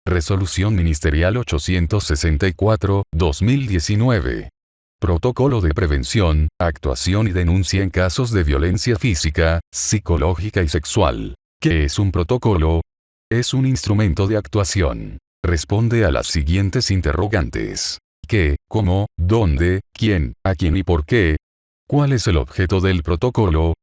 Resolución Ministerial 864/2019. Protocolo de prevención, actuación y denuncia en casos de violencia física, psicológica y sexual. ¿Qué es un protocolo? Es un instrumento de actuación. Responde a las siguientes interrogantes. ¿Qué, cómo, dónde, quién, a quién y por qué? ¿Cuál es el objeto del protocolo?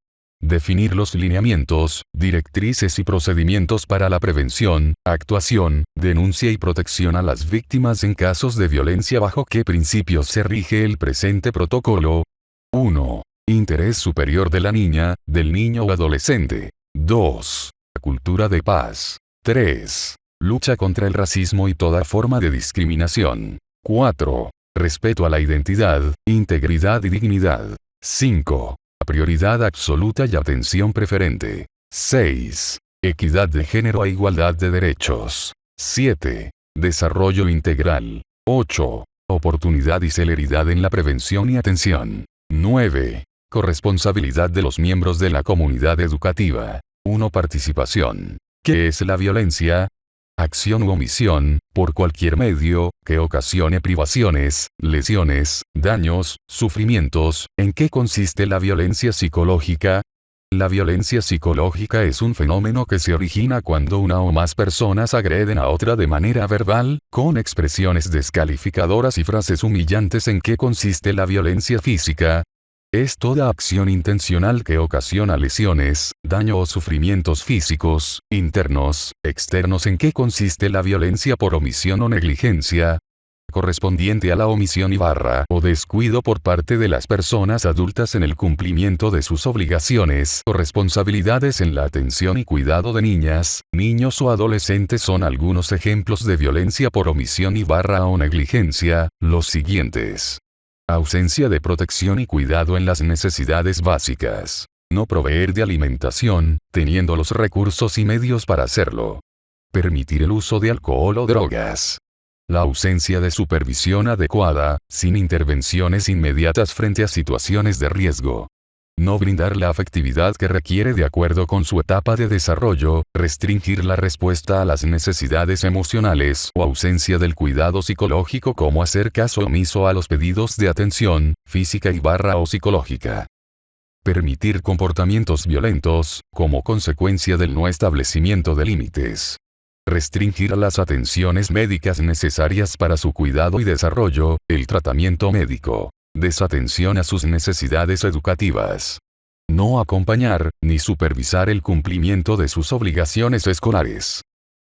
Definir los lineamientos, directrices y procedimientos para la prevención, actuación, denuncia y protección a las víctimas en casos de violencia. ¿Bajo qué principios se rige el presente protocolo? 1. Interés superior de la niña, del niño o adolescente. 2. Cultura de paz. 3. Lucha contra el racismo y toda forma de discriminación. 4. Respeto a la identidad, integridad y dignidad. 5. Prioridad absoluta y atención preferente. 6. Equidad de género e igualdad de derechos. 7. Desarrollo integral. 8. Oportunidad y celeridad en la prevención y atención. 9. Corresponsabilidad de los miembros de la comunidad educativa. 1. Participación. ¿Qué es la violencia? Acción u omisión, por cualquier medio, que ocasione privaciones, lesiones, daños, sufrimientos. ¿En qué consiste la violencia psicológica? La violencia psicológica es un fenómeno que se origina cuando una o más personas agreden a otra de manera verbal, con expresiones descalificadoras y frases humillantes. ¿En qué consiste la violencia física? Es toda acción intencional que ocasiona lesiones, daño o sufrimientos físicos, internos, externos. ¿En qué consiste la violencia por omisión o negligencia? Correspondiente a la omisión o descuido por parte de las personas adultas en el cumplimiento de sus obligaciones o responsabilidades en la atención y cuidado de niñas, niños o adolescentes. Son algunos ejemplos de violencia por omisión o negligencia, los siguientes. Ausencia de protección y cuidado en las necesidades básicas. No proveer de alimentación, teniendo los recursos y medios para hacerlo. Permitir el uso de alcohol o drogas. La ausencia de supervisión adecuada, sin intervenciones inmediatas frente a situaciones de riesgo. No brindar la afectividad que requiere de acuerdo con su etapa de desarrollo, restringir la respuesta a las necesidades emocionales o ausencia del cuidado psicológico, como hacer caso omiso a los pedidos de atención, física o psicológica. Permitir comportamientos violentos, como consecuencia del no establecimiento de límites. Restringir las atenciones médicas necesarias para su cuidado y desarrollo, el tratamiento médico. Desatención a sus necesidades educativas. No acompañar, ni supervisar el cumplimiento de sus obligaciones escolares.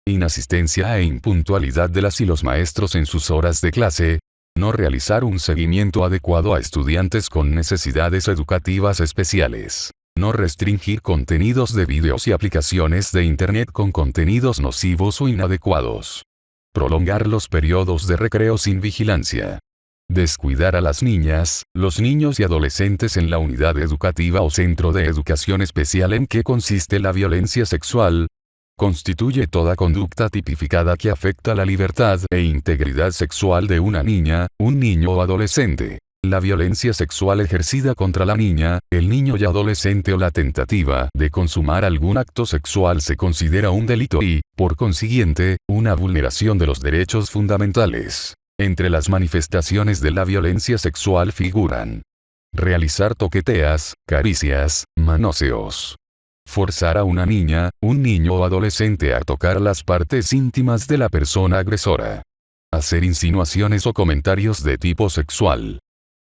Inasistencia e impuntualidad de las y los maestros en sus horas de clase. No realizar un seguimiento adecuado a estudiantes con necesidades educativas especiales. No restringir contenidos de videos y aplicaciones de Internet con contenidos nocivos o inadecuados. Prolongar los periodos de recreo sin vigilancia. Descuidar a las niñas, los niños y adolescentes en la unidad educativa o centro de educación especial. ¿En qué consiste la violencia sexual? Constituye toda conducta tipificada que afecta la libertad e integridad sexual de una niña, un niño o adolescente. La violencia sexual ejercida contra la niña, el niño y adolescente o la tentativa de consumar algún acto sexual se considera un delito y, por consiguiente, una vulneración de los derechos fundamentales. Entre las manifestaciones de la violencia sexual figuran: realizar toqueteas, caricias, manoseos. Forzar a una niña, un niño o adolescente a tocar las partes íntimas de la persona agresora. Hacer insinuaciones o comentarios de tipo sexual.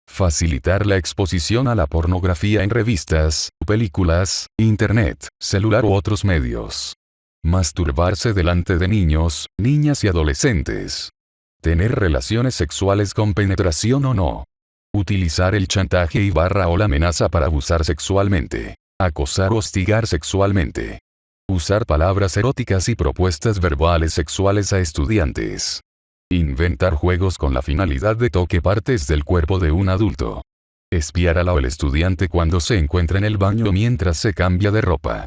Facilitar la exposición a la pornografía en revistas, películas, internet, celular u otros medios. Masturbarse delante de niños, niñas y adolescentes. Tener relaciones sexuales con penetración o no. Utilizar el chantaje o la amenaza para abusar sexualmente. Acosar o hostigar sexualmente. Usar palabras eróticas y propuestas verbales sexuales a estudiantes. Inventar juegos con la finalidad de toque partes del cuerpo de un adulto. Espiar a la o el estudiante cuando se encuentra en el baño mientras se cambia de ropa.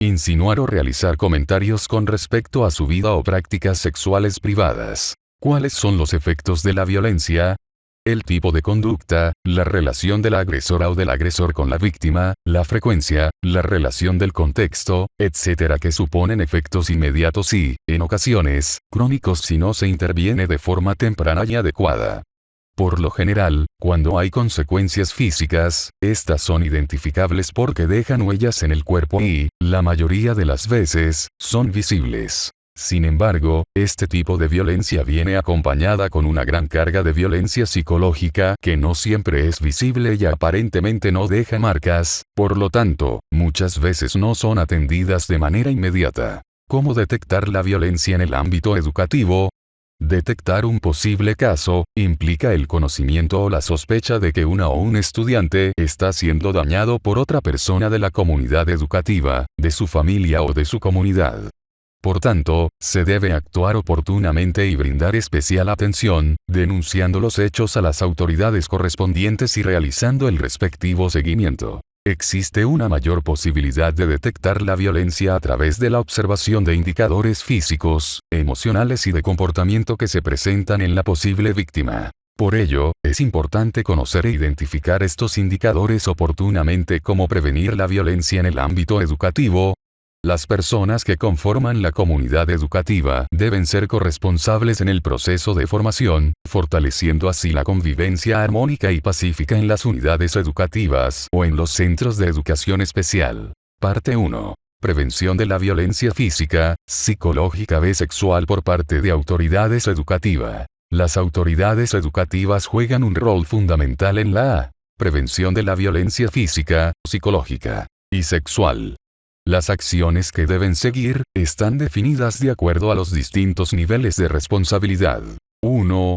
Insinuar o realizar comentarios con respecto a su vida o prácticas sexuales privadas. ¿Cuáles son los efectos de la violencia? el tipo de conducta, la relación de la agresora o del agresor con la víctima, la frecuencia, la relación del contexto, etc. que suponen efectos inmediatos y, en ocasiones, crónicos si no se interviene de forma temprana y adecuada. Por lo general, cuando hay consecuencias físicas, estas son identificables porque dejan huellas en el cuerpo y, la mayoría de las veces, son visibles. Sin embargo, este tipo de violencia viene acompañada con una gran carga de violencia psicológica que no siempre es visible y aparentemente no deja marcas, por lo tanto, muchas veces no son atendidas de manera inmediata. ¿Cómo detectar la violencia en el ámbito educativo? Detectar un posible caso, implica el conocimiento o la sospecha de que una o un estudiante está siendo dañado por otra persona de la comunidad educativa, de su familia o de su comunidad. Por tanto, se debe actuar oportunamente y brindar especial atención, denunciando los hechos a las autoridades correspondientes y realizando el respectivo seguimiento. Existe una mayor posibilidad de detectar la violencia a través de la observación de indicadores físicos, emocionales y de comportamiento que se presentan en la posible víctima. Por ello, es importante conocer e identificar estos indicadores oportunamente. ¿Cómo prevenir la violencia en el ámbito educativo? Las personas que conforman la comunidad educativa deben ser corresponsables en el proceso de formación, fortaleciendo así la convivencia armónica y pacífica en las unidades educativas o en los centros de educación especial. Parte 1. Prevención de la violencia física, psicológica o sexual por parte de autoridades educativas. Las autoridades educativas juegan un rol fundamental en la prevención de la violencia física, psicológica y sexual. Las acciones que deben seguir están definidas de acuerdo a los distintos niveles de responsabilidad. 1.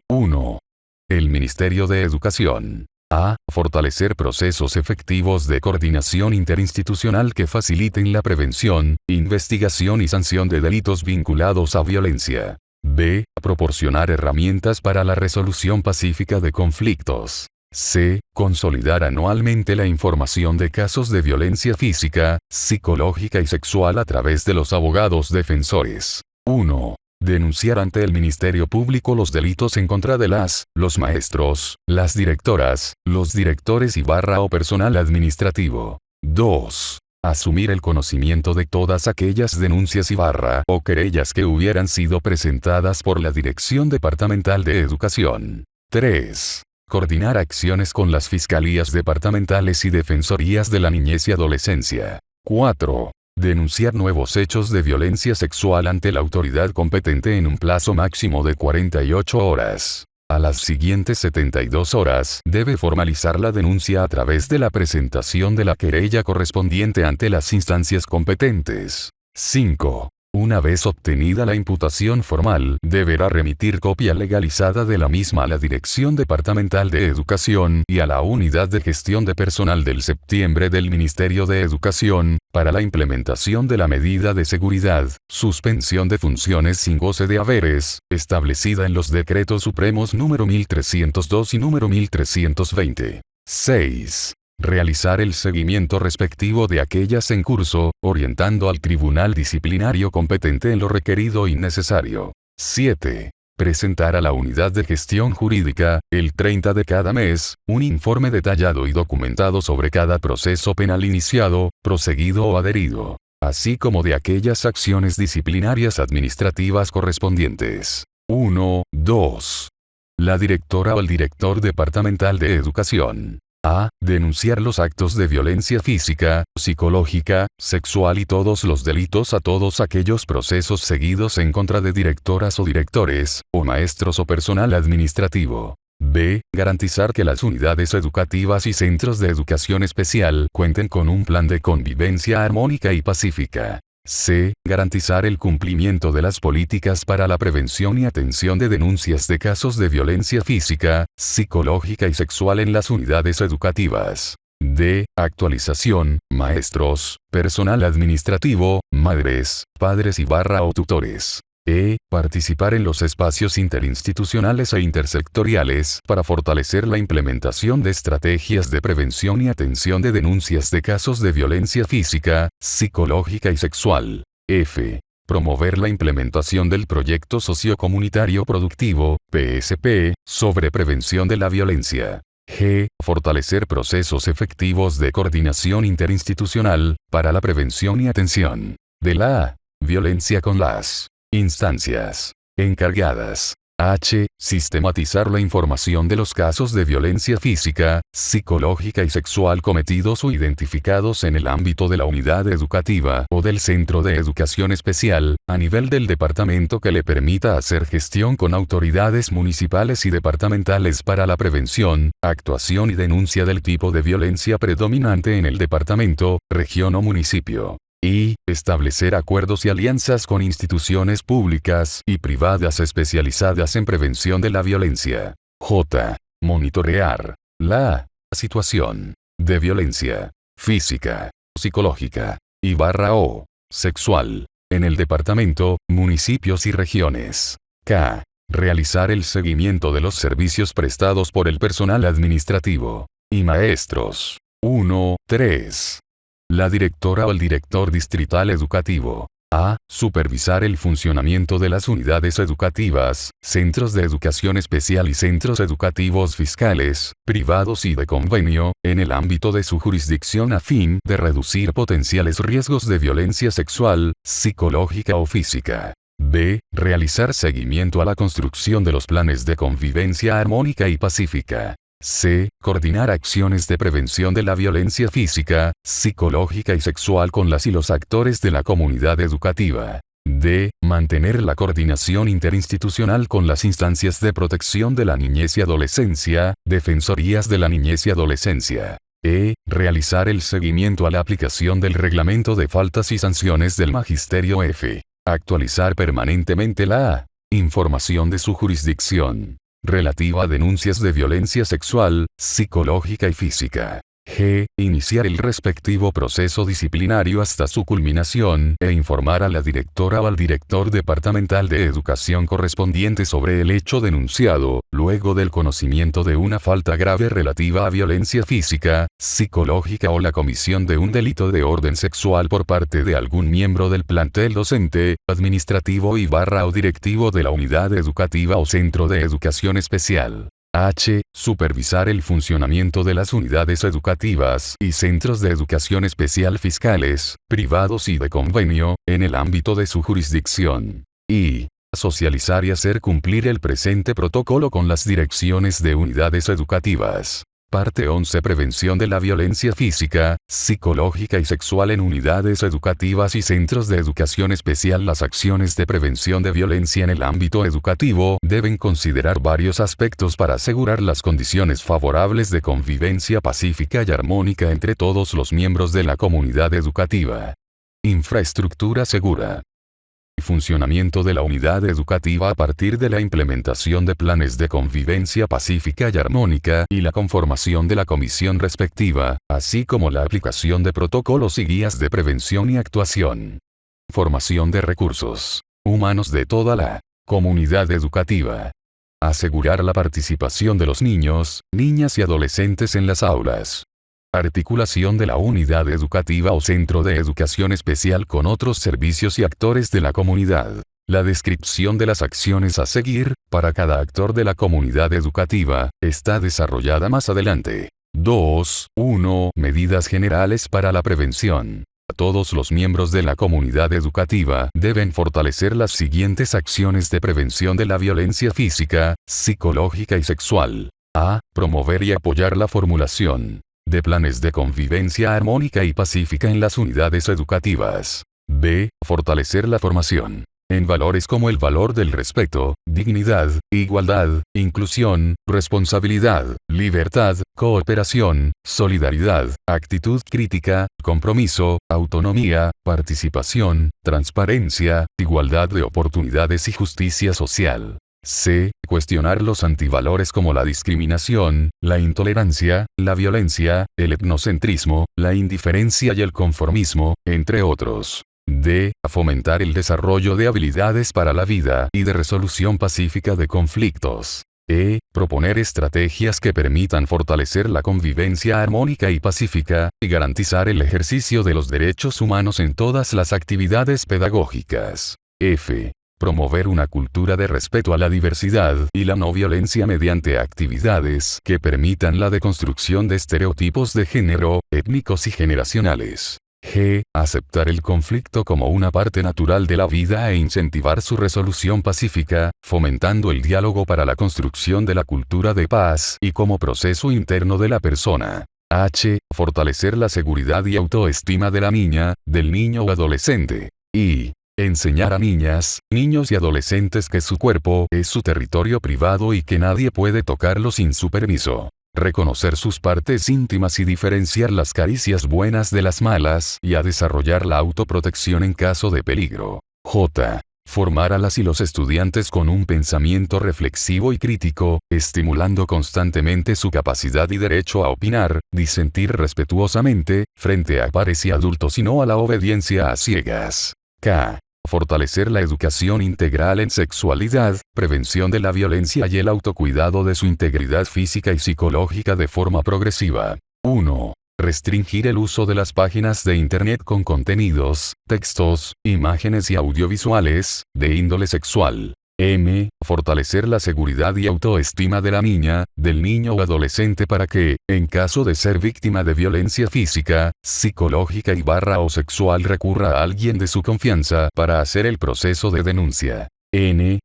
El Ministerio de Educación. A. Fortalecer procesos efectivos de coordinación interinstitucional que faciliten la prevención, investigación y sanción de delitos vinculados a violencia. B. Proporcionar herramientas para la resolución pacífica de conflictos. C. Consolidar anualmente la información de casos de violencia física, psicológica y sexual a través de los abogados defensores. 1. Denunciar ante el Ministerio Público los delitos en contra de los maestros, las directoras, los directores o personal administrativo. 2. Asumir el conocimiento de todas aquellas denuncias o querellas que hubieran sido presentadas por la Dirección Departamental de Educación. 3. Coordinar acciones con las fiscalías departamentales y defensorías de la niñez y adolescencia. 4. Denunciar nuevos hechos de violencia sexual ante la autoridad competente en un plazo máximo de 48 horas. A las siguientes 72 horas, debe formalizar la denuncia a través de la presentación de la querella correspondiente ante las instancias competentes. 5. Una vez obtenida la imputación formal, deberá remitir copia legalizada de la misma a la Dirección Departamental de Educación y a la Unidad de Gestión de Personal del septiembre del Ministerio de Educación, para la implementación de la medida de seguridad, suspensión de funciones sin goce de haberes, establecida en los decretos supremos número 1302 y número 1320. 6. Realizar el seguimiento respectivo de aquellas en curso, orientando al tribunal disciplinario competente en lo requerido y necesario. 7. Presentar a la unidad de gestión jurídica, el 30 de cada mes, un informe detallado y documentado sobre cada proceso penal iniciado, proseguido o adherido, así como de aquellas acciones disciplinarias administrativas correspondientes. 2. La directora o el director departamental de educación. A. Denunciar los actos de violencia física, psicológica, sexual y todos los delitos a todos aquellos procesos seguidos en contra de directoras o directores, o maestros o personal administrativo. B. Garantizar que las unidades educativas y centros de educación especial cuenten con un plan de convivencia armónica y pacífica. C. Garantizar el cumplimiento de las políticas para la prevención y atención de denuncias de casos de violencia física, psicológica y sexual en las unidades educativas. D. Actualización, maestros, personal administrativo, madres, padres o tutores. E. Participar en los espacios interinstitucionales e intersectoriales para fortalecer la implementación de estrategias de prevención y atención de denuncias de casos de violencia física, psicológica y sexual. F. Promover la implementación del Proyecto Sociocomunitario Productivo, PSP, sobre prevención de la violencia. G. Fortalecer procesos efectivos de coordinación interinstitucional, para la prevención y atención de la violencia con las instancias encargadas. H. Sistematizar la información de los casos de violencia física, psicológica y sexual cometidos o identificados en el ámbito de la unidad educativa o del centro de educación especial, a nivel del departamento, que le permita hacer gestión con autoridades municipales y departamentales para la prevención, actuación y denuncia del tipo de violencia predominante en el departamento, región o municipio. Y, establecer acuerdos y alianzas con instituciones públicas y privadas especializadas en prevención de la violencia. J. Monitorear la situación de violencia física, psicológica o sexual en el departamento, municipios y regiones. K. Realizar el seguimiento de los servicios prestados por el personal administrativo y maestros. 1. 3. La directora o el director distrital educativo. A. Supervisar el funcionamiento de las unidades educativas, centros de educación especial y centros educativos fiscales, privados y de convenio, en el ámbito de su jurisdicción, a fin de reducir potenciales riesgos de violencia sexual, psicológica o física. B. Realizar seguimiento a la construcción de los planes de convivencia armónica y pacífica. C. Coordinar acciones de prevención de la violencia física, psicológica y sexual con las y los actores de la comunidad educativa. D. Mantener la coordinación interinstitucional con las instancias de protección de la niñez y adolescencia, defensorías de la niñez y adolescencia. E. Realizar el seguimiento a la aplicación del reglamento de faltas y sanciones del Magisterio. F. Actualizar permanentemente la información de su jurisdicción relativa a denuncias de violencia sexual, psicológica y física. G. Iniciar el respectivo proceso disciplinario hasta su culminación, e informar a la directora o al director departamental de educación correspondiente sobre el hecho denunciado, luego del conocimiento de una falta grave relativa a violencia física, psicológica o la comisión de un delito de orden sexual por parte de algún miembro del plantel docente, administrativo y o directivo de la unidad educativa o centro de educación especial. H. Supervisar el funcionamiento de las unidades educativas y centros de educación especial fiscales, privados y de convenio, en el ámbito de su jurisdicción. I. Socializar y hacer cumplir el presente protocolo con las direcciones de unidades educativas. Parte 11. Prevención de la violencia física, psicológica y sexual en unidades educativas y centros de educación especial. Las acciones de prevención de violencia en el ámbito educativo deben considerar varios aspectos para asegurar las condiciones favorables de convivencia pacífica y armónica entre todos los miembros de la comunidad educativa. Infraestructura segura. Funcionamiento de la unidad educativa a partir de la implementación de planes de convivencia pacífica y armónica y la conformación de la comisión respectiva, así como la aplicación de protocolos y guías de prevención y actuación. Formación de recursos humanos de toda la comunidad educativa. Asegurar la participación de los niños, niñas y adolescentes en las aulas. Articulación de la unidad educativa o centro de educación especial con otros servicios y actores de la comunidad. La descripción de las acciones a seguir, para cada actor de la comunidad educativa, está desarrollada más adelante. 2. 1. Medidas generales para la prevención. Todos los miembros de la comunidad educativa deben fortalecer las siguientes acciones de prevención de la violencia física, psicológica y sexual. A. Promover y apoyar la formulación de planes de convivencia armónica y pacífica en las unidades educativas. B. Fortalecer la formación en valores como el valor del respeto, dignidad, igualdad, inclusión, responsabilidad, libertad, cooperación, solidaridad, actitud crítica, compromiso, autonomía, participación, transparencia, igualdad de oportunidades y justicia social. C. Cuestionar los antivalores como la discriminación, la intolerancia, la violencia, el etnocentrismo, la indiferencia y el conformismo, entre otros. D. Fomentar el desarrollo de habilidades para la vida y de resolución pacífica de conflictos. Proponer estrategias que permitan fortalecer la convivencia armónica y pacífica, y garantizar el ejercicio de los derechos humanos en todas las actividades pedagógicas. Promover una cultura de respeto a la diversidad y la no violencia mediante actividades que permitan la deconstrucción de estereotipos de género, étnicos y generacionales. Aceptar el conflicto como una parte natural de la vida e incentivar su resolución pacífica, fomentando el diálogo para la construcción de la cultura de paz y como proceso interno de la persona. Fortalecer la seguridad y autoestima de la niña, del niño o adolescente. Enseñar a niñas, niños y adolescentes que su cuerpo es su territorio privado y que nadie puede tocarlo sin su permiso. Reconocer sus partes íntimas y diferenciar las caricias buenas de las malas y a desarrollar la autoprotección en caso de peligro. Formar a las y los estudiantes con un pensamiento reflexivo y crítico, estimulando constantemente su capacidad y derecho a opinar, disentir respetuosamente, frente a pares y adultos y no a la obediencia a ciegas. Fortalecer la educación integral en sexualidad, prevención de la violencia y el autocuidado de su integridad física y psicológica de forma progresiva. 1. Restringir el uso de las páginas de Internet con contenidos, textos, imágenes y audiovisuales, de índole sexual. Fortalecer la seguridad y autoestima de la niña, del niño o adolescente para que, en caso de ser víctima de violencia física, psicológica o sexual recurra a alguien de su confianza para hacer el proceso de denuncia.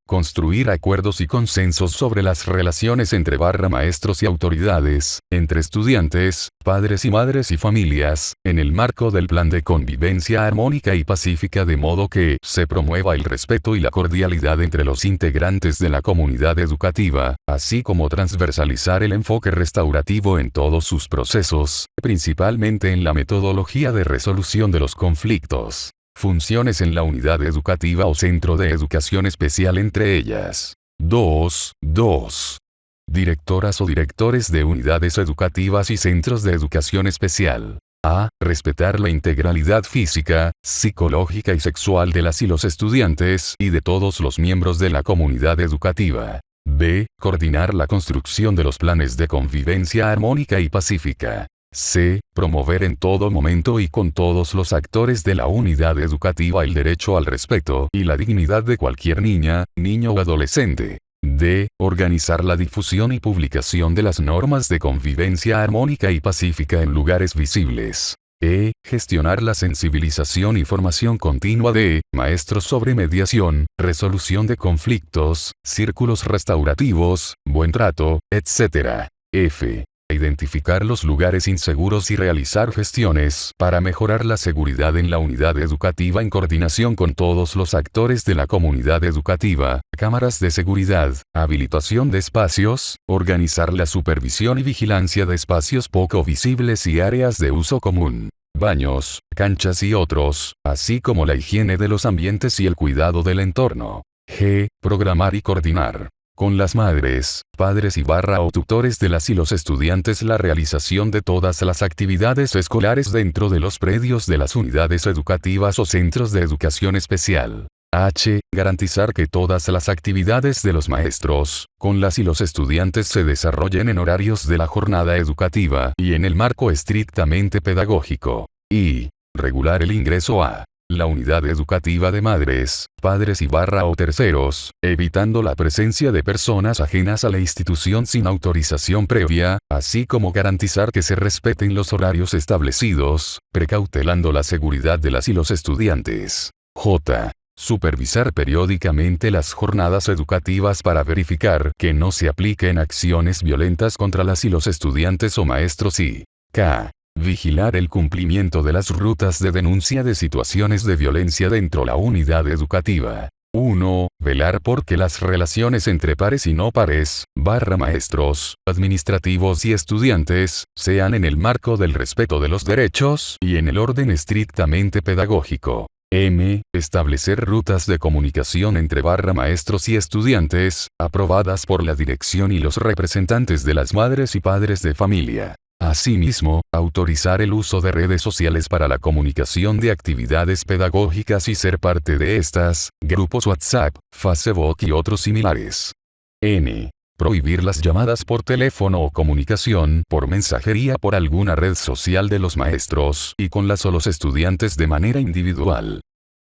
Construir acuerdos y consensos sobre las relaciones entre maestros y autoridades, entre estudiantes, padres y madres y familias, en el marco del plan de convivencia armónica y pacífica de modo que se promueva el respeto y la cordialidad entre los integrantes de la comunidad educativa, así como transversalizar el enfoque restaurativo en todos sus procesos, principalmente en la metodología de resolución de los conflictos. Funciones en la unidad educativa o centro de educación especial entre ellas. 2. Directoras o directores de unidades educativas y centros de educación especial. Respetar la integralidad física, psicológica y sexual de las y los estudiantes y de todos los miembros de la comunidad educativa. Coordinar la construcción de los planes de convivencia armónica y pacífica. Promover en todo momento y con todos los actores de la unidad educativa el derecho al respeto y la dignidad de cualquier niña, niño o adolescente. Organizar la difusión y publicación de las normas de convivencia armónica y pacífica en lugares visibles. Gestionar la sensibilización y formación continua de maestros sobre mediación, resolución de conflictos, círculos restaurativos, buen trato, etc. Identificar los lugares inseguros y realizar gestiones para mejorar la seguridad en la unidad educativa en coordinación con todos los actores de la comunidad educativa, cámaras de seguridad, habilitación de espacios, organizar la supervisión y vigilancia de espacios poco visibles y áreas de uso común, baños, canchas y otros, así como la higiene de los ambientes y el cuidado del entorno. Programar y coordinar con las madres, padres y o tutores de las y los estudiantes la realización de todas las actividades escolares dentro de los predios de las unidades educativas o centros de educación especial. Garantizar que todas las actividades de los maestros, con las y los estudiantes se desarrollen en horarios de la jornada educativa y en el marco estrictamente pedagógico. Regular el ingreso a la unidad educativa de madres, padres y o terceros, evitando la presencia de personas ajenas a la institución sin autorización previa, así como garantizar que se respeten los horarios establecidos, precautelando la seguridad de las y los estudiantes. Supervisar periódicamente las jornadas educativas para verificar que no se apliquen acciones violentas contra las y los estudiantes o maestros y vigilar el cumplimiento de las rutas de denuncia de situaciones de violencia dentro la unidad educativa. 1. Velar por que las relaciones entre pares y no pares, maestros, administrativos y estudiantes, sean en el marco del respeto de los derechos y en el orden estrictamente pedagógico. Establecer rutas de comunicación entre maestros y estudiantes, aprobadas por la dirección y los representantes de las madres y padres de familia. Asimismo, autorizar el uso de redes sociales para la comunicación de actividades pedagógicas y ser parte de estas, grupos WhatsApp, Facebook y otros similares. Prohibir las llamadas por teléfono o comunicación por mensajería por alguna red social de los maestros y con las o los estudiantes de manera individual.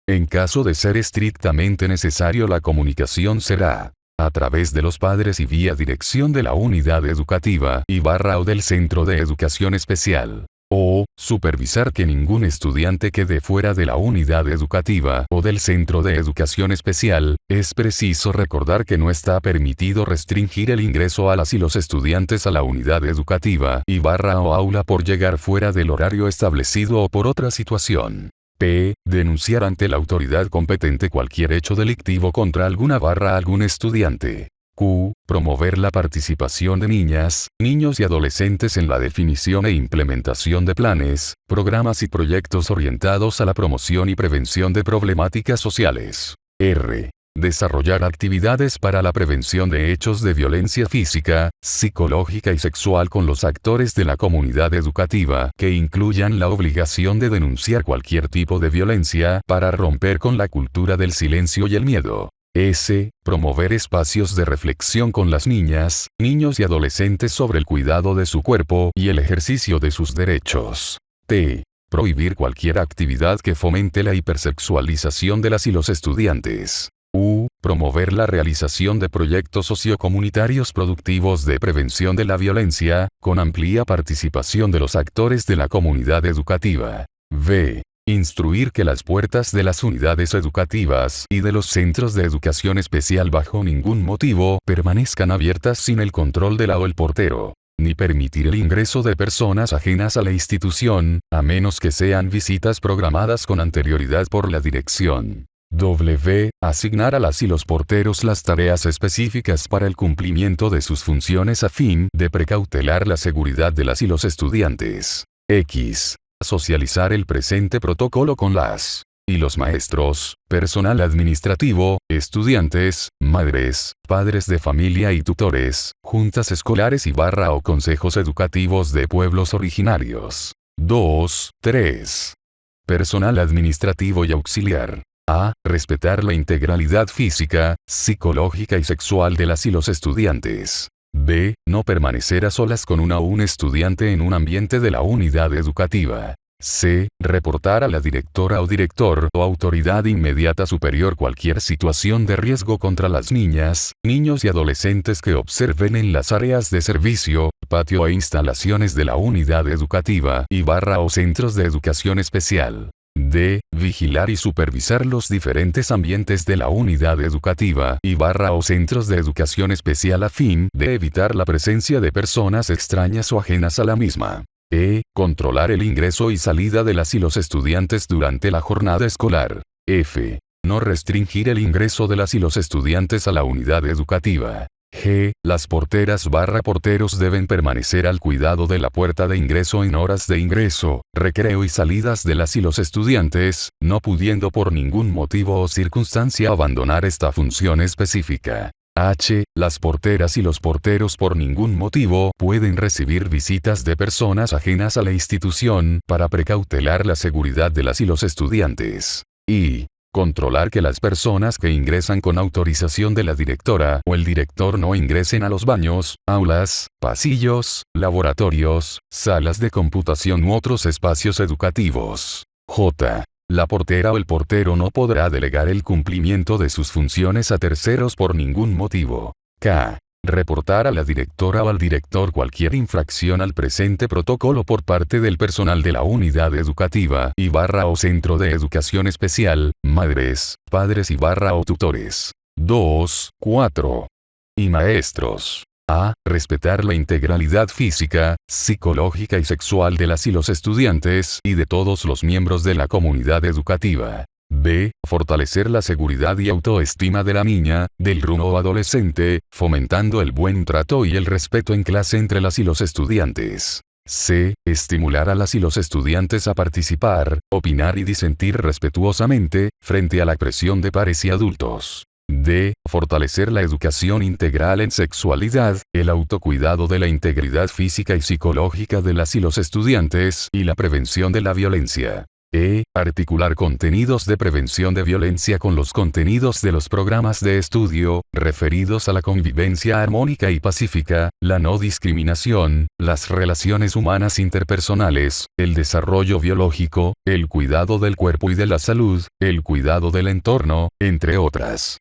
En caso de ser estrictamente necesario, la comunicación será a través de los padres y vía dirección de la unidad educativa o del centro de educación especial. O, supervisar que ningún estudiante quede fuera de la unidad educativa o del centro de educación especial. Es preciso recordar que no está permitido restringir el ingreso a las y los estudiantes a la unidad educativa o aula por llegar fuera del horario establecido o por otra situación. P. Denunciar ante la autoridad competente cualquier hecho delictivo contra algún estudiante. Q. Promover la participación de niñas, niños y adolescentes en la definición e implementación de planes, programas y proyectos orientados a la promoción y prevención de problemáticas sociales. R. Desarrollar actividades para la prevención de hechos de violencia física, psicológica y sexual con los actores de la comunidad educativa que incluyan la obligación de denunciar cualquier tipo de violencia para romper con la cultura del silencio y el miedo. S. Promover espacios de reflexión con las niñas, niños y adolescentes sobre el cuidado de su cuerpo y el ejercicio de sus derechos. T. Prohibir cualquier actividad que fomente la hipersexualización de las y los estudiantes. U. Promover la realización de proyectos sociocomunitarios productivos de prevención de la violencia, con amplia participación de los actores de la comunidad educativa. V. Instruir que las puertas de las unidades educativas y de los centros de educación especial bajo ningún motivo permanezcan abiertas sin el control de la o el portero, ni permitir el ingreso de personas ajenas a la institución, a menos que sean visitas programadas con anterioridad por la dirección. W. Asignar a las y los porteros las tareas específicas para el cumplimiento de sus funciones a fin de precautelar la seguridad de las y los estudiantes. X. Socializar el presente protocolo con las y los maestros, personal administrativo, estudiantes, madres, padres de familia y tutores, juntas escolares y o consejos educativos de pueblos originarios. 2. 3. Personal administrativo y auxiliar. A. Respetar la integralidad física, psicológica y sexual de las y los estudiantes. B. No permanecer a solas con una o un estudiante en un ambiente de la unidad educativa. C. Reportar a la directora o director o autoridad inmediata superior cualquier situación de riesgo contra las niñas, niños y adolescentes que observen en las áreas de servicio, patio e instalaciones de la unidad educativa o centros de educación especial. D. Vigilar y supervisar los diferentes ambientes de la unidad educativa o centros de educación especial a fin de evitar la presencia de personas extrañas o ajenas a la misma. E. Controlar el ingreso y salida de las y los estudiantes durante la jornada escolar. F. No restringir el ingreso de las y los estudiantes a la unidad educativa. G. Las porteras porteros deben permanecer al cuidado de la puerta de ingreso en horas de ingreso, recreo y salidas de las y los estudiantes, no pudiendo por ningún motivo o circunstancia abandonar esta función específica. H. Las porteras y los porteros por ningún motivo pueden recibir visitas de personas ajenas a la institución para precautelar la seguridad de las y los estudiantes. I. Controlar que las personas que ingresan con autorización de la directora o el director no ingresen a los baños, aulas, pasillos, laboratorios, salas de computación u otros espacios educativos. J. La portera o el portero no podrá delegar el cumplimiento de sus funciones a terceros por ningún motivo. K. Reportar a la directora o al director cualquier infracción al presente protocolo por parte del personal de la unidad educativa o centro de educación especial, madres, padres y o tutores. 2, 4. Y maestros. A. Respetar la integralidad física, psicológica y sexual de las y los estudiantes y de todos los miembros de la comunidad educativa. B. Fortalecer la seguridad y autoestima de la niña, del o adolescente, fomentando el buen trato y el respeto en clase entre las y los estudiantes. C. Estimular a las y los estudiantes a participar, opinar y disentir respetuosamente, frente a la presión de pares y adultos. D. Fortalecer la educación integral en sexualidad, el autocuidado de la integridad física y psicológica de las y los estudiantes y la prevención de la violencia. Articular contenidos de prevención de violencia con los contenidos de los programas de estudio, referidos a la convivencia armónica y pacífica, la no discriminación, las relaciones humanas interpersonales, el desarrollo biológico, el cuidado del cuerpo y de la salud, el cuidado del entorno, entre otras.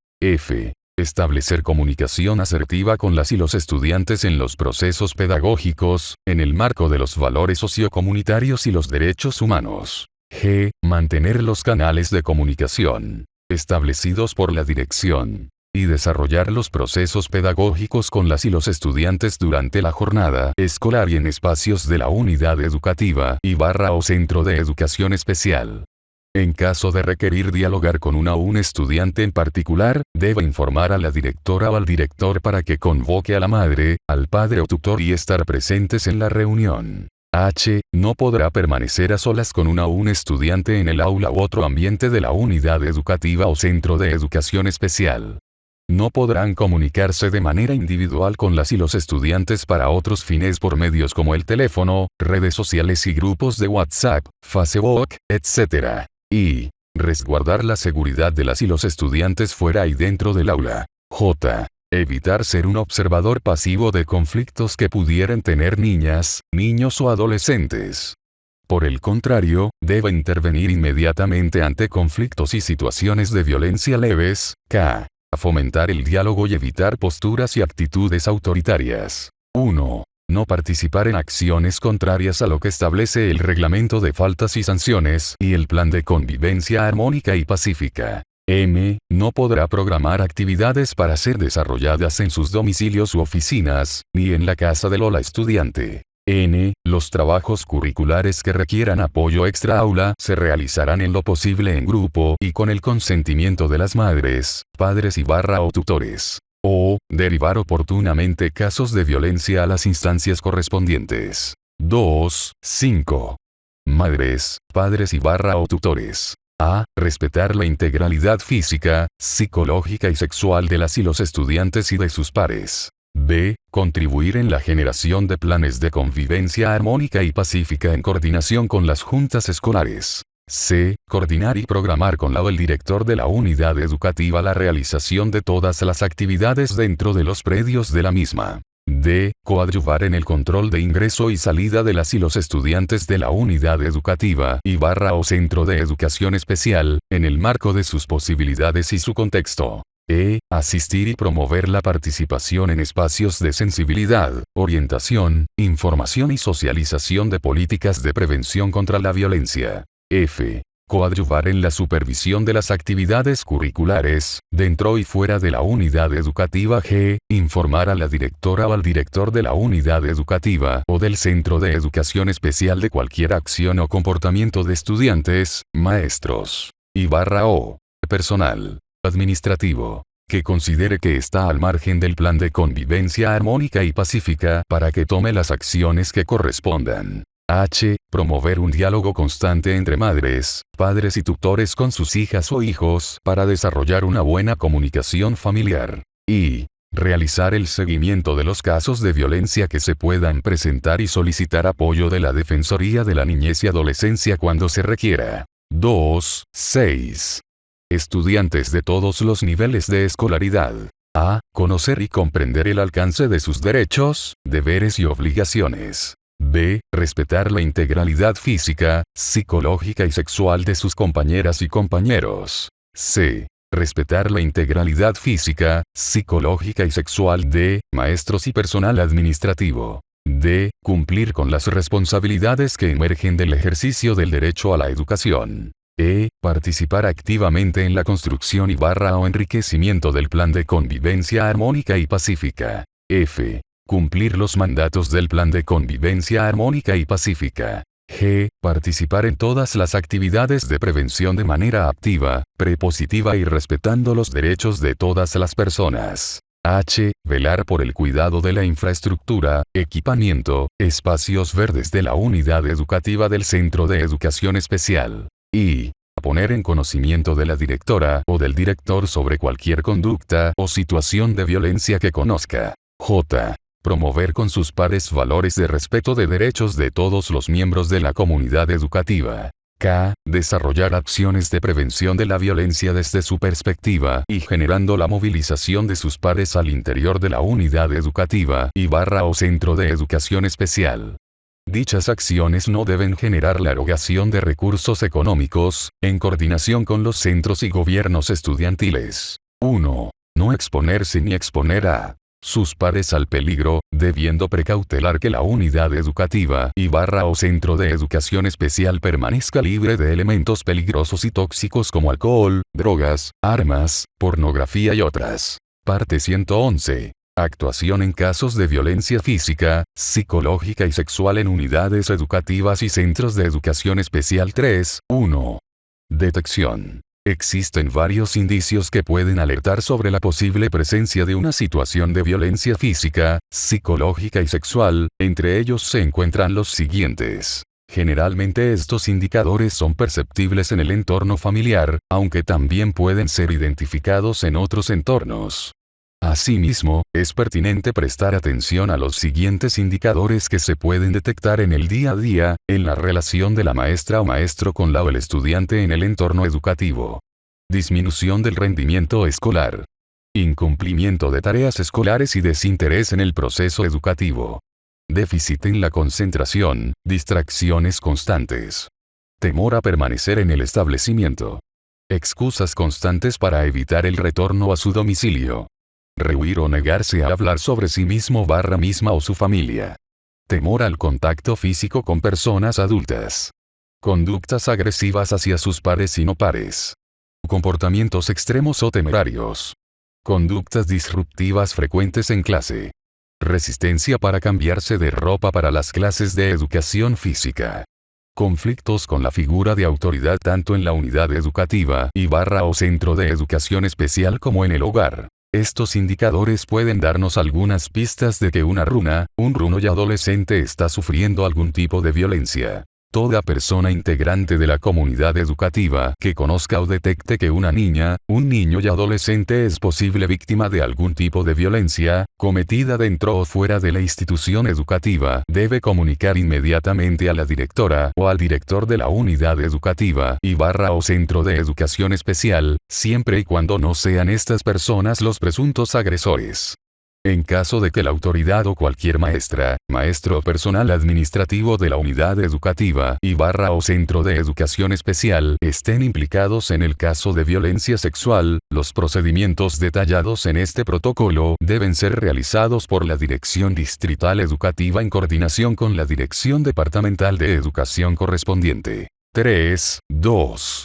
Establecer comunicación asertiva con las y los estudiantes en los procesos pedagógicos, en el marco de los valores sociocomunitarios y los derechos humanos. Mantener los canales de comunicación establecidos por la dirección y desarrollar los procesos pedagógicos con las y los estudiantes durante la jornada escolar y en espacios de la unidad educativa o centro de educación especial. En caso de requerir dialogar con un estudiante en particular, debe informar a la directora o al director para que convoque a la madre, al padre o tutor y estar presentes en la reunión. No podrá permanecer a solas con un estudiante en el aula u otro ambiente de la unidad educativa o centro de educación especial. No podrán comunicarse de manera individual con las y los estudiantes para otros fines por medios como el teléfono, redes sociales y grupos de WhatsApp, Facebook, etc. Y resguardar la seguridad de las y los estudiantes fuera y dentro del aula. Evitar ser un observador pasivo de conflictos que pudieran tener niñas, niños o adolescentes. Por el contrario, debe intervenir inmediatamente ante conflictos y situaciones de violencia leves. A fomentar el diálogo y evitar posturas y actitudes autoritarias. 1. No participar en acciones contrarias a lo que establece el reglamento de faltas y sanciones y el plan de convivencia armónica y pacífica. No podrá programar actividades para ser desarrolladas en sus domicilios u oficinas, ni en la casa del o la estudiante. Los trabajos curriculares que requieran apoyo extra aula se realizarán en lo posible en grupo y con el consentimiento de las madres, padres y o tutores. Derivar oportunamente casos de violencia a las instancias correspondientes. 5. Madres, padres y o tutores. Respetar la integralidad física, psicológica y sexual de las y los estudiantes y de sus pares. Contribuir en la generación de planes de convivencia armónica y pacífica en coordinación con las juntas escolares. Coordinar y programar con la o el director de la unidad educativa la realización de todas las actividades dentro de los predios de la misma. Coadyuvar en el control de ingreso y salida de las y los estudiantes de la unidad educativa y o centro de educación especial, en el marco de sus posibilidades y su contexto. Asistir y promover la participación en espacios de sensibilidad, orientación, información y socialización de políticas de prevención contra la violencia. Coadyuvar en la supervisión de las actividades curriculares, dentro y fuera de la unidad educativa. Informar a la directora o al director de la unidad educativa o del centro de educación especial de cualquier acción o comportamiento de estudiantes, maestros y o personal administrativo que considere que está al margen del plan de convivencia armónica y pacífica para que tome las acciones que correspondan. Promover un diálogo constante entre madres, padres y tutores con sus hijas o hijos para desarrollar una buena comunicación familiar. Y realizar el seguimiento de los casos de violencia que se puedan presentar y solicitar apoyo de la Defensoría de la Niñez y Adolescencia cuando se requiera. 6. Estudiantes de todos los niveles de escolaridad. Conocer y comprender el alcance de sus derechos, deberes y obligaciones. Respetar la integralidad física, psicológica y sexual de sus compañeras y compañeros. Respetar la integralidad física, psicológica y sexual de maestros y personal administrativo. Cumplir con las responsabilidades que emergen del ejercicio del derecho a la educación. Participar activamente en la construcción y o enriquecimiento del plan de convivencia armónica y pacífica. Cumplir los mandatos del plan de convivencia armónica y pacífica. Participar en todas las actividades de prevención de manera activa, prepositiva y respetando los derechos de todas las personas. Velar por el cuidado de la infraestructura, equipamiento, espacios verdes de la unidad educativa del centro de educación especial. Y poner en conocimiento de la directora o del director sobre cualquier conducta o situación de violencia que conozca. Promover con sus pares valores de respeto de derechos de todos los miembros de la comunidad educativa. K. Desarrollar acciones de prevención de la violencia desde su perspectiva y generando la movilización de sus pares al interior de la unidad educativa y barra o centro de educación especial. Dichas acciones no deben generar la erogación de recursos económicos, en coordinación con los centros y gobiernos estudiantiles. 1. No exponerse ni exponer a sus pares al peligro, debiendo precautelar que la unidad educativa y barra o centro de educación especial permanezca libre de elementos peligrosos y tóxicos como alcohol, drogas, armas, pornografía y otras. Parte 111. Actuación en casos de violencia física, psicológica y sexual en unidades educativas y centros de educación especial 3. 1. Detección. Existen varios indicios que pueden alertar sobre la posible presencia de una situación de violencia física, psicológica y sexual, entre ellos se encuentran los siguientes. Generalmente estos indicadores son perceptibles en el entorno familiar, aunque también pueden ser identificados en otros entornos. Asimismo, es pertinente prestar atención a los siguientes indicadores que se pueden detectar en el día a día, en la relación de la maestra o maestro con la o el estudiante en el entorno educativo. Disminución del rendimiento escolar. Incumplimiento de tareas escolares y desinterés en el proceso educativo. Déficit en la concentración, distracciones constantes. Temor a permanecer en el establecimiento. Excusas constantes para evitar el retorno a su domicilio. Rehuir o negarse a hablar sobre sí misma o su familia. Temor al contacto físico con personas adultas. Conductas agresivas hacia sus pares y no pares. Comportamientos extremos o temerarios. Conductas disruptivas frecuentes en clase. Resistencia para cambiarse de ropa para las clases de educación física. Conflictos con la figura de autoridad tanto en la unidad educativa y barra o centro de educación especial como en el hogar. Estos indicadores pueden darnos algunas pistas de que una runa, un runo y adolescente está sufriendo algún tipo de violencia. Toda persona integrante de la comunidad educativa que conozca o detecte que una niña, un niño y adolescente es posible víctima de algún tipo de violencia, cometida dentro o fuera de la institución educativa, debe comunicar inmediatamente a la directora o al director de la unidad educativa y barra o centro de educación especial, siempre y cuando no sean estas personas los presuntos agresores. En caso de que la autoridad o cualquier maestra, maestro o personal administrativo de la unidad educativa y barra o centro de educación especial estén implicados en el caso de violencia sexual, los procedimientos detallados en este protocolo deben ser realizados por la Dirección Distrital Educativa en coordinación con la Dirección Departamental de Educación correspondiente. 3. 2.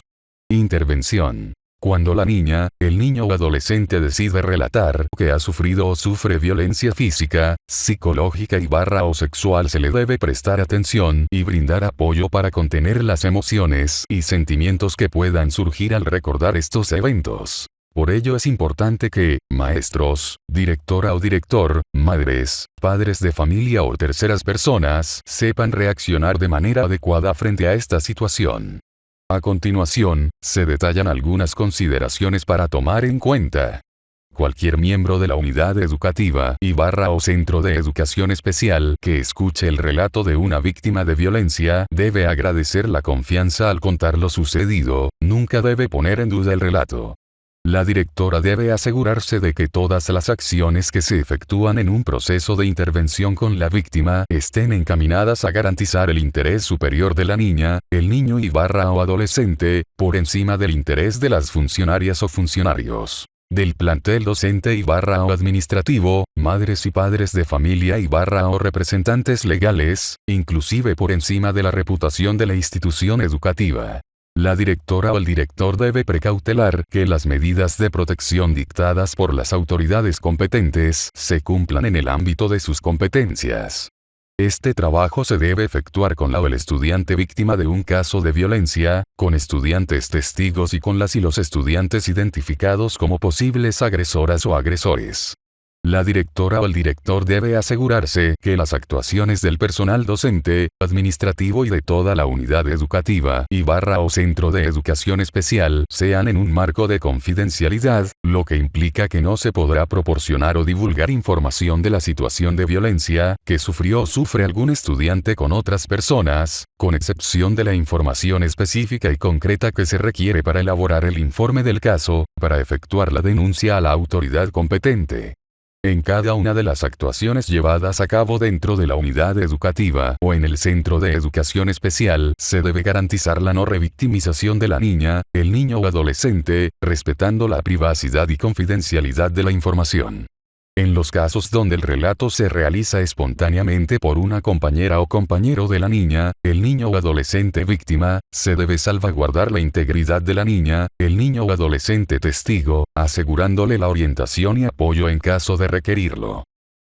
Intervención. Cuando la niña, el niño o adolescente decide relatar que ha sufrido o sufre violencia física, psicológica y barra o sexual, se le debe prestar atención y brindar apoyo para contener las emociones y sentimientos que puedan surgir al recordar estos eventos. Por ello es importante que, maestros, directora o director, madres, padres de familia o terceras personas, sepan reaccionar de manera adecuada frente a esta situación. A continuación, se detallan algunas consideraciones para tomar en cuenta. Cualquier miembro de la unidad educativa y barra o centro de educación especial que escuche el relato de una víctima de violencia debe agradecer la confianza al contar lo sucedido, nunca debe poner en duda el relato. La directora debe asegurarse de que todas las acciones que se efectúan en un proceso de intervención con la víctima estén encaminadas a garantizar el interés superior de la niña, el niño y barra o adolescente, por encima del interés de las funcionarias o funcionarios, del plantel docente y barra o administrativo, madres y padres de familia y barra o representantes legales, inclusive por encima de la reputación de la institución educativa. La directora o el director debe precautelar que las medidas de protección dictadas por las autoridades competentes se cumplan en el ámbito de sus competencias. Este trabajo se debe efectuar con la o el estudiante víctima de un caso de violencia, con estudiantes testigos y con las y los estudiantes identificados como posibles agresoras o agresores. La directora o el director debe asegurarse que las actuaciones del personal docente, administrativo y de toda la unidad educativa y barra o centro de educación especial sean en un marco de confidencialidad, lo que implica que no se podrá proporcionar o divulgar información de la situación de violencia que sufrió o sufre algún estudiante con otras personas, con excepción de la información específica y concreta que se requiere para elaborar el informe del caso, para efectuar la denuncia a la autoridad competente. En cada una de las actuaciones llevadas a cabo dentro de la unidad educativa o en el centro de educación especial, se debe garantizar la no revictimización de la niña, el niño o adolescente, respetando la privacidad y confidencialidad de la información. En los casos donde el relato se realiza espontáneamente por una compañera o compañero de la niña, el niño o adolescente víctima, se debe salvaguardar la integridad de la niña, el niño o adolescente testigo, asegurándole la orientación y apoyo en caso de requerirlo.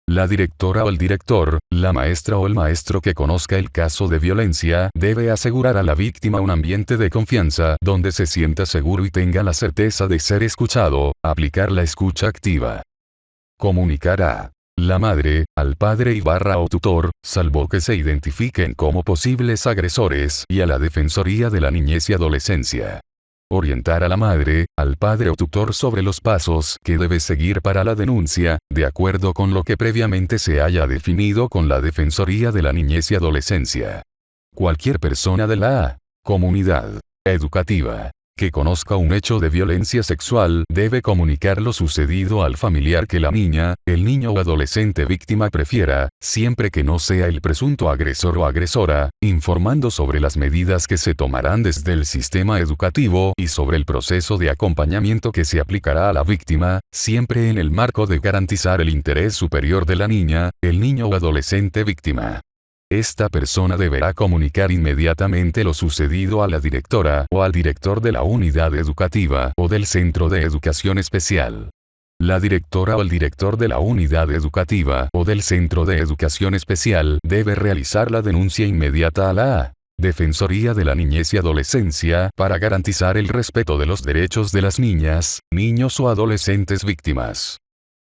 La directora o el director, la maestra o el maestro que conozca el caso de violencia, debe asegurar a la víctima un ambiente de confianza donde se sienta seguro y tenga la certeza de ser escuchado, aplicar la escucha activa. Comunicar a la madre, al padre y barra o tutor, salvo que se identifiquen como posibles agresores, y a la Defensoría de la Niñez y Adolescencia. Orientar a la madre, al padre o tutor sobre los pasos que debe seguir para la denuncia, de acuerdo con lo que previamente se haya definido con la Defensoría de la Niñez y Adolescencia. Cualquier persona de la comunidad educativa que conozca un hecho de violencia sexual debe comunicar lo sucedido al familiar que la niña, el niño o adolescente víctima prefiera, siempre que no sea el presunto agresor o agresora, informando sobre las medidas que se tomarán desde el sistema educativo y sobre el proceso de acompañamiento que se aplicará a la víctima, siempre en el marco de garantizar el interés superior de la niña, el niño o adolescente víctima. Esta persona deberá comunicar inmediatamente lo sucedido a la directora o al director de la unidad educativa o del centro de educación especial. La directora o el director de la unidad educativa o del centro de educación especial debe realizar la denuncia inmediata a la Defensoría de la Niñez y Adolescencia para garantizar el respeto de los derechos de las niñas, niños o adolescentes víctimas.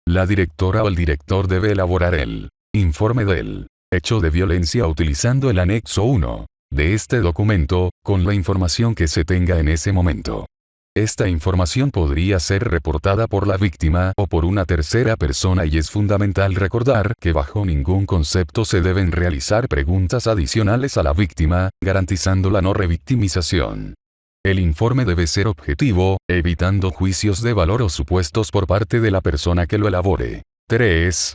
La directora o el director debe elaborar el informe del hecho de violencia utilizando el anexo 1 de este documento, con la información que se tenga en ese momento. Esta información podría ser reportada por la víctima o por una tercera persona y es fundamental recordar que bajo ningún concepto se deben realizar preguntas adicionales a la víctima, garantizando la no revictimización. El informe debe ser objetivo, evitando juicios de valor o supuestos por parte de la persona que lo elabore. 3.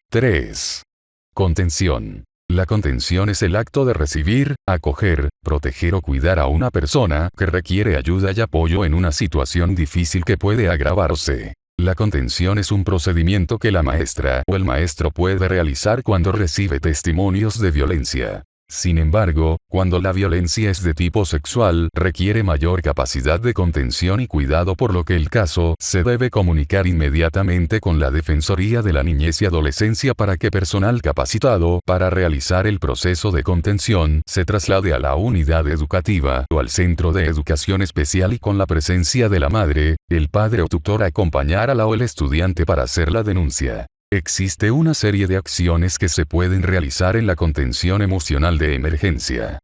Contención. La contención es el acto de recibir, acoger, proteger o cuidar a una persona que requiere ayuda y apoyo en una situación difícil que puede agravarse. La contención es un procedimiento que la maestra o el maestro puede realizar cuando recibe testimonios de violencia. Sin embargo, cuando la violencia es de tipo sexual, requiere mayor capacidad de contención y cuidado, por lo que el caso se debe comunicar inmediatamente con la Defensoría de la Niñez y Adolescencia para que personal capacitado para realizar el proceso de contención se traslade a la unidad educativa o al centro de educación especial y con la presencia de la madre, el padre o tutor acompañar a la o el estudiante para hacer la denuncia. Existe una serie de acciones que se pueden realizar en la contención emocional de emergencia.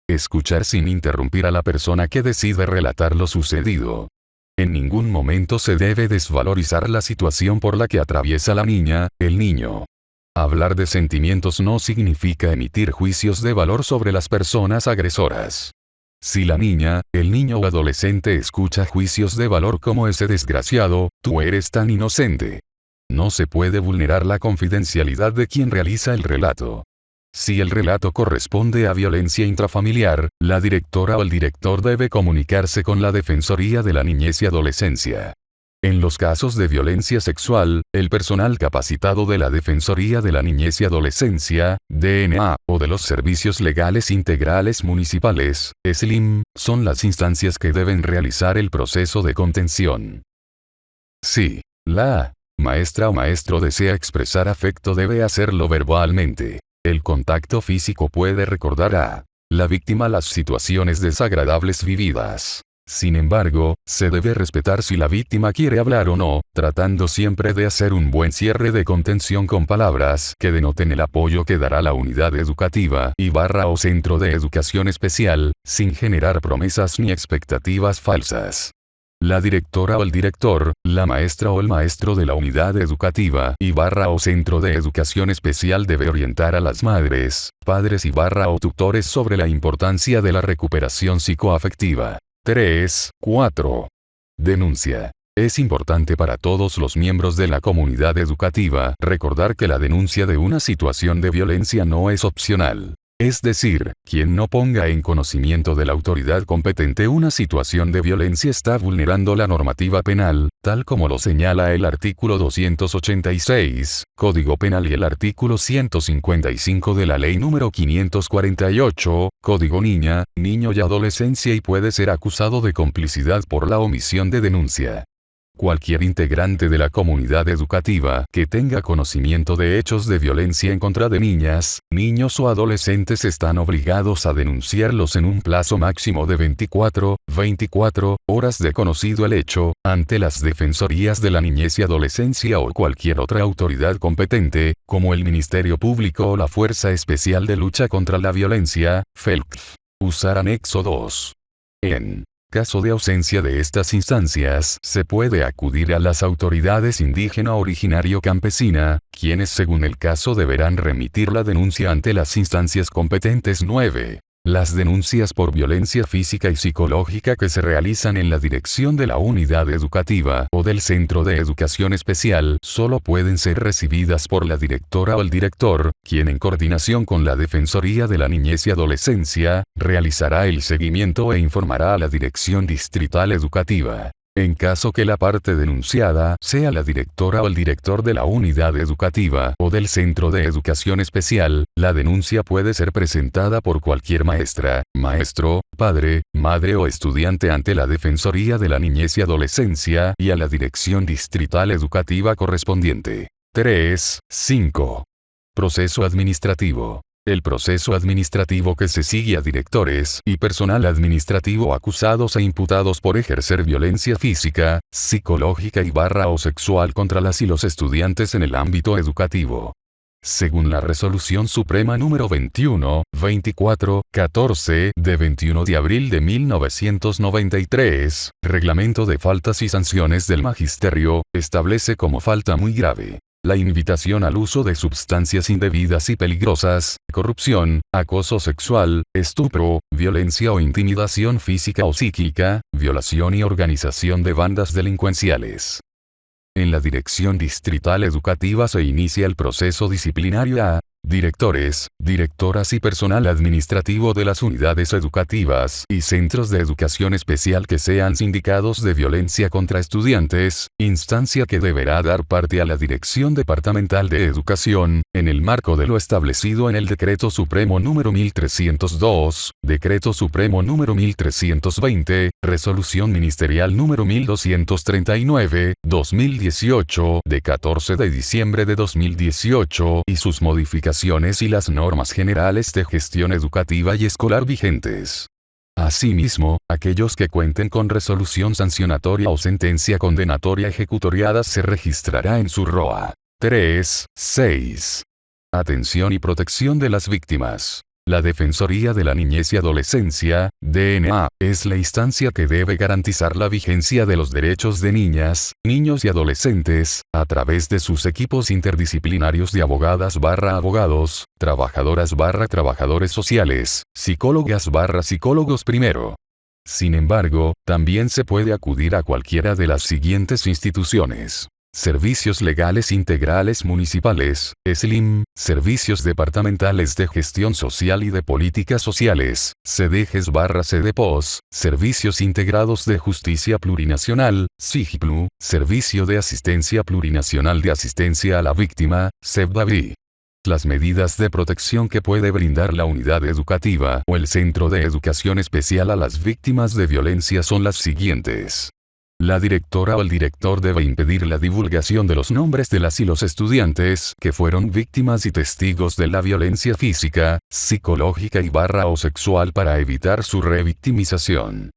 Escuchar sin interrumpir a la persona que decide relatar lo sucedido. En ningún momento se debe desvalorizar la situación por la que atraviesa la niña, el niño. Hablar de sentimientos no significa emitir juicios de valor sobre las personas agresoras. Si la niña, el niño o adolescente escucha juicios de valor como ese desgraciado, tú eres tan inocente. No se puede vulnerar la confidencialidad de quien realiza el relato. Si el relato corresponde a violencia intrafamiliar, la directora o el director debe comunicarse con la Defensoría de la Niñez y Adolescencia. En los casos de violencia sexual, el personal capacitado de la Defensoría de la Niñez y Adolescencia, DNA, o de los Servicios Legales Integrales Municipales, SLIM, son las instancias que deben realizar el proceso de contención. Si la maestra o maestro desea expresar afecto, debe hacerlo verbalmente. El contacto físico puede recordar a la víctima las situaciones desagradables vividas. Sin embargo, se debe respetar si la víctima quiere hablar o no, tratando siempre de hacer un buen cierre de contención con palabras que denoten el apoyo que dará la unidad educativa y barra o centro de educación especial, sin generar promesas ni expectativas falsas. La directora o el director, la maestra o el maestro de la unidad educativa y barra o centro de educación especial debe orientar a las madres, padres y barra o tutores sobre la importancia de la recuperación psicoafectiva. 3. 4. Denuncia. Es importante para todos los miembros de la comunidad educativa recordar que la denuncia de una situación de violencia no es opcional. Es decir, quien no ponga en conocimiento de la autoridad competente una situación de violencia está vulnerando la normativa penal, tal como lo señala el artículo 286, Código Penal y el artículo 155 de la Ley número 548, Código Niña, Niño y Adolescencia y puede ser acusado de complicidad por la omisión de denuncia. Cualquier integrante de la comunidad educativa que tenga conocimiento de hechos de violencia en contra de niñas, niños o adolescentes están obligados a denunciarlos en un plazo máximo de 24 horas de conocido el hecho, ante las defensorías de la niñez y adolescencia o cualquier otra autoridad competente, como el Ministerio Público o la Fuerza Especial de Lucha contra la Violencia, FELCF. Usar anexo 2. En caso de ausencia de estas instancias, se puede acudir a las autoridades indígena originario campesina, quienes según el caso deberán remitir la denuncia ante las instancias competentes. 9. Las denuncias por violencia física y psicológica que se realizan en la dirección de la unidad educativa o del centro de educación especial solo pueden ser recibidas por la directora o el director, quien en coordinación con la Defensoría de la Niñez y Adolescencia, realizará el seguimiento e informará a la Dirección Distrital Educativa. En caso que la parte denunciada sea la directora o el director de la unidad educativa o del centro de educación especial, la denuncia puede ser presentada por cualquier maestra, maestro, padre, madre o estudiante ante la Defensoría de la Niñez y Adolescencia y a la Dirección Distrital Educativa correspondiente. 3. 5. Proceso administrativo. El proceso administrativo que se sigue a directores y personal administrativo acusados e imputados por ejercer violencia física, psicológica y barra o sexual contra las y los estudiantes en el ámbito educativo. Según la Resolución Suprema número 21-24-14 de 21 de abril de 1993, Reglamento de Faltas y Sanciones del Magisterio, establece como falta muy grave la invitación al uso de sustancias indebidas y peligrosas, corrupción, acoso sexual, estupro, violencia o intimidación física o psíquica, violación y organización de bandas delincuenciales. En la Dirección Distrital Educativa se inicia el proceso disciplinario a directores, directoras y personal administrativo de las unidades educativas y centros de educación especial que sean sindicados de violencia contra estudiantes, instancia que deberá dar parte a la Dirección Departamental de Educación, en el marco de lo establecido en el Decreto Supremo número 1302, Decreto Supremo número 1320, Resolución Ministerial número 1239, 2018, de 14 de diciembre de 2018, y sus modificaciones y las normas generales de gestión educativa y escolar vigentes. Asimismo, aquellos que cuenten con resolución sancionatoria o sentencia condenatoria ejecutoriada se registrará en su ROA. 3. 6. Atención y protección de las víctimas. La Defensoría de la Niñez y Adolescencia, DNA, es la instancia que debe garantizar la vigencia de los derechos de niñas, niños y adolescentes, a través de sus equipos interdisciplinarios de abogadas/abogados, trabajadoras/trabajadores sociales, psicólogas/psicólogos primero. Sin embargo, también se puede acudir a cualquiera de las siguientes instituciones: Servicios Legales Integrales Municipales, SLIM, Servicios Departamentales de Gestión Social y de Políticas Sociales, SEDEGES/CEDEPOS, Servicios Integrados de Justicia Plurinacional, SIGPLU, Servicio de Asistencia Plurinacional de Asistencia a la Víctima, SEPDAVI. Las medidas de protección que puede brindar la unidad educativa o el centro de educación especial a las víctimas de violencia son las siguientes. La directora o el director debe impedir la divulgación de los nombres de las y los estudiantes que fueron víctimas y testigos de la violencia física, psicológica y barra o sexual para evitar su revictimización.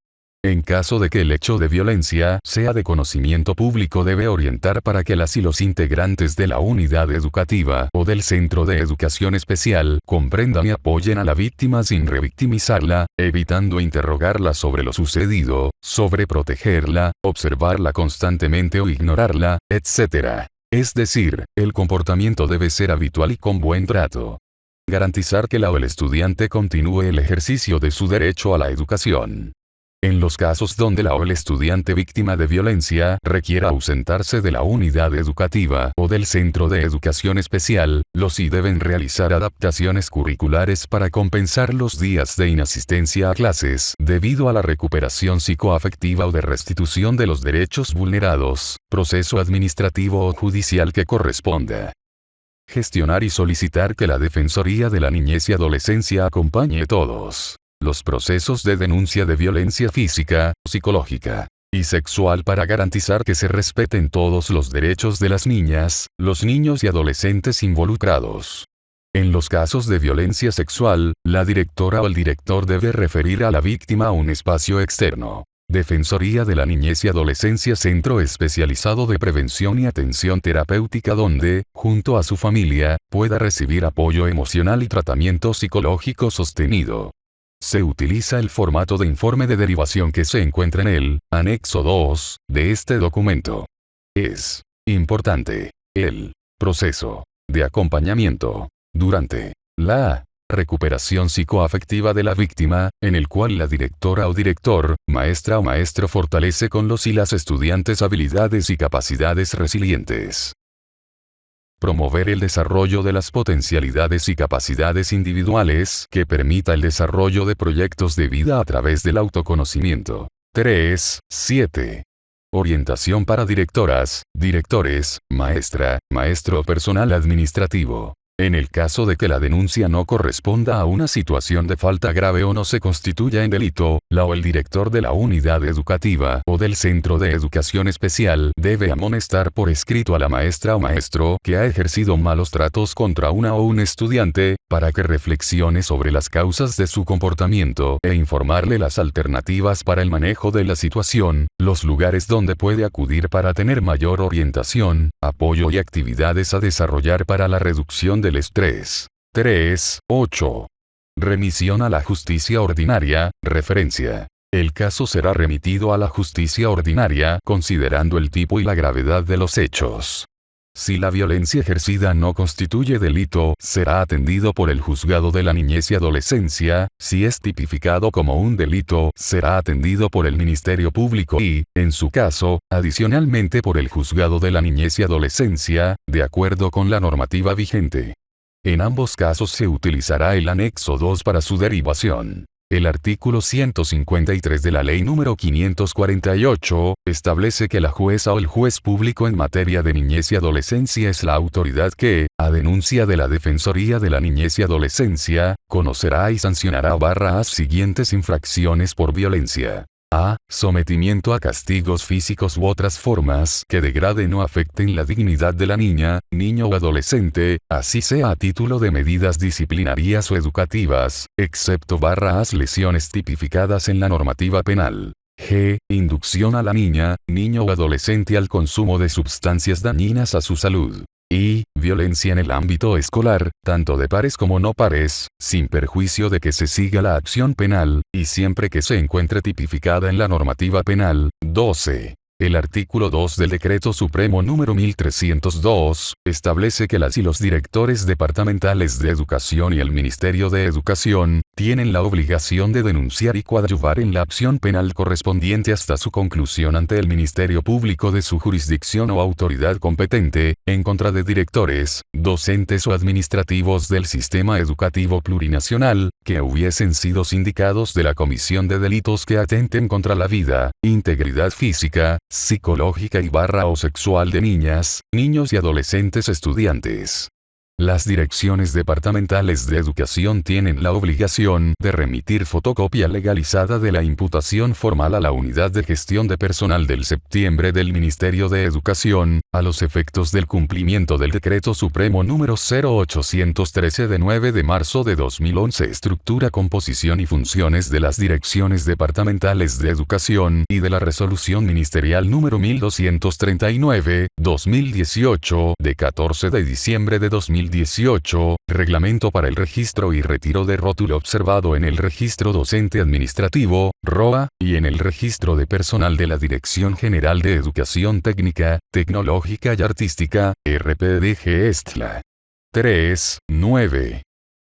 En caso de que el hecho de violencia sea de conocimiento público, debe orientar para que las y los integrantes de la unidad educativa o del centro de educación especial comprendan y apoyen a la víctima sin revictimizarla, evitando interrogarla sobre lo sucedido, sobreprotegerla, observarla constantemente o ignorarla, etc. Es decir, el comportamiento debe ser habitual y con buen trato. Garantizar que la o el estudiante continúe el ejercicio de su derecho a la educación. En los casos donde la o el estudiante víctima de violencia requiera ausentarse de la unidad educativa o del centro de educación especial, los I deben realizar adaptaciones curriculares para compensar los días de inasistencia a clases debido a la recuperación psicoafectiva o de restitución de los derechos vulnerados, proceso administrativo o judicial que corresponda. Gestionar y solicitar que la Defensoría de la Niñez y Adolescencia acompañe todos los procesos de denuncia de violencia física, psicológica y sexual para garantizar que se respeten todos los derechos de las niñas, los niños y adolescentes involucrados. En los casos de violencia sexual, la directora o el director debe referir a la víctima a un espacio externo. Defensoría de la Niñez y Adolescencia, centro especializado de prevención y atención terapéutica donde, junto a su familia, pueda recibir apoyo emocional y tratamiento psicológico sostenido. Se utiliza el formato de informe de derivación que se encuentra en el anexo 2 de este documento. Es importante el proceso de acompañamiento durante la recuperación psicoafectiva de la víctima, en el cual la directora o director, maestra o maestro fortalece con los y las estudiantes habilidades y capacidades resilientes. Promover el desarrollo de las potencialidades y capacidades individuales que permita el desarrollo de proyectos de vida a través del autoconocimiento. 3.7. Orientación para directoras, directores, maestra, maestro o personal administrativo. En el caso de que la denuncia no corresponda a una situación de falta grave o no se constituya en delito, la o el director de la unidad educativa o del centro de educación especial debe amonestar por escrito a la maestra o maestro que ha ejercido malos tratos contra una o un estudiante, para que reflexione sobre las causas de su comportamiento e informarle las alternativas para el manejo de la situación, los lugares donde puede acudir para tener mayor orientación, apoyo y actividades a desarrollar para la reducción del estrés. 3.8. Remisión a la justicia ordinaria, referencia. El caso será remitido a la justicia ordinaria considerando el tipo y la gravedad de los hechos. Si la violencia ejercida no constituye delito, será atendido por el juzgado de la niñez y adolescencia; si es tipificado como un delito, será atendido por el Ministerio Público y, en su caso, adicionalmente por el juzgado de la niñez y adolescencia, de acuerdo con la normativa vigente. En ambos casos se utilizará el anexo 2 para su derivación. El artículo 153 de la Ley número 548, establece que la jueza o el juez público en materia de niñez y adolescencia es la autoridad que, a denuncia de la Defensoría de la Niñez y Adolescencia, conocerá y sancionará las siguientes infracciones por violencia. A. Sometimiento a castigos físicos u otras formas que degraden o afecten la dignidad de la niña, niño o adolescente, así sea a título de medidas disciplinarias o educativas, excepto lesiones tipificadas en la normativa penal. G. Inducción a la niña, niño o adolescente al consumo de sustancias dañinas a su salud. Y, violencia en el ámbito escolar, tanto de pares como no pares, sin perjuicio de que se siga la acción penal, y siempre que se encuentre tipificada en la normativa penal. 12. El artículo 2 del Decreto Supremo número 1302, establece que las y los directores departamentales de educación y el Ministerio de Educación, tienen la obligación de denunciar y coadyuvar en la acción penal correspondiente hasta su conclusión ante el Ministerio Público de su jurisdicción o autoridad competente, en contra de directores, docentes o administrativos del sistema educativo plurinacional, que hubiesen sido sindicados de la comisión de delitos que atenten contra la vida, integridad física, psicológica y o sexual de niñas, niños y adolescentes estudiantes. Las direcciones departamentales de educación tienen la obligación de remitir fotocopia legalizada de la imputación formal a la Unidad de Gestión de Personal del septiembre del Ministerio de Educación, a los efectos del cumplimiento del Decreto Supremo número 0813 de 9 de marzo de 2011, estructura, composición y funciones de las direcciones departamentales de educación, y de la Resolución Ministerial número 1239, 2018, de 14 de diciembre de 2018, Reglamento para el registro y retiro de rótulo observado en el Registro Docente Administrativo, ROA, y en el Registro de Personal de la Dirección General de Educación Técnica, Tecnológica y Artística, RPDG-ESTLA. 3.9.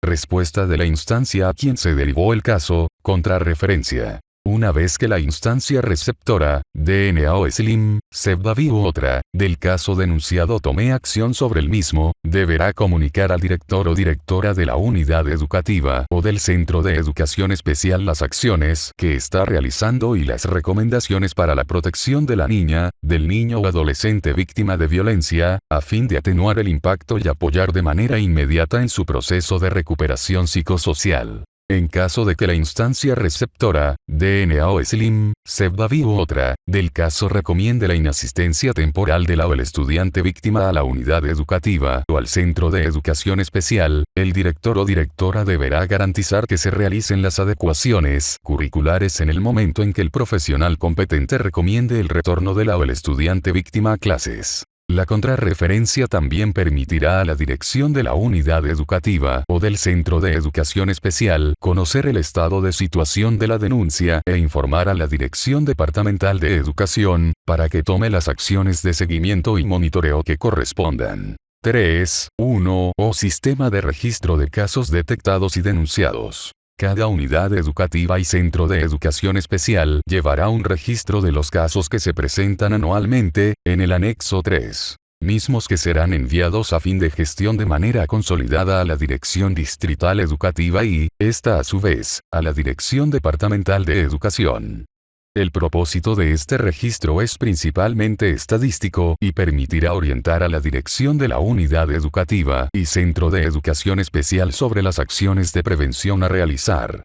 Respuesta de la instancia a quien se derivó el caso, contrarreferencia. Una vez que la instancia receptora, DNA o SLIM, SEBDAVI u otra, del caso denunciado tome acción sobre el mismo, deberá comunicar al director o directora de la unidad educativa o del centro de educación especial las acciones que está realizando y las recomendaciones para la protección de la niña, del niño o adolescente víctima de violencia, a fin de atenuar el impacto y apoyar de manera inmediata en su proceso de recuperación psicosocial. En caso de que la instancia receptora, DNA o SLIM, SEBDAVI u otra, del caso recomiende la inasistencia temporal de la o el estudiante víctima a la unidad educativa o al centro de educación especial, el director o directora deberá garantizar que se realicen las adecuaciones curriculares en el momento en que el profesional competente recomiende el retorno de la o el estudiante víctima a clases. La contrarreferencia también permitirá a la dirección de la unidad educativa o del centro de educación especial conocer el estado de situación de la denuncia e informar a la Dirección Departamental de Educación, para que tome las acciones de seguimiento y monitoreo que correspondan. 3.1. O sistema de registro de casos detectados y denunciados. Cada unidad educativa y centro de educación especial llevará un registro de los casos que se presentan anualmente, en el anexo 3. Mismos que serán enviados a fin de gestión de manera consolidada a la Dirección Distrital Educativa y, esta a su vez, a la Dirección Departamental de Educación. El propósito de este registro es principalmente estadístico y permitirá orientar a la dirección de la unidad educativa y centro de educación especial sobre las acciones de prevención a realizar.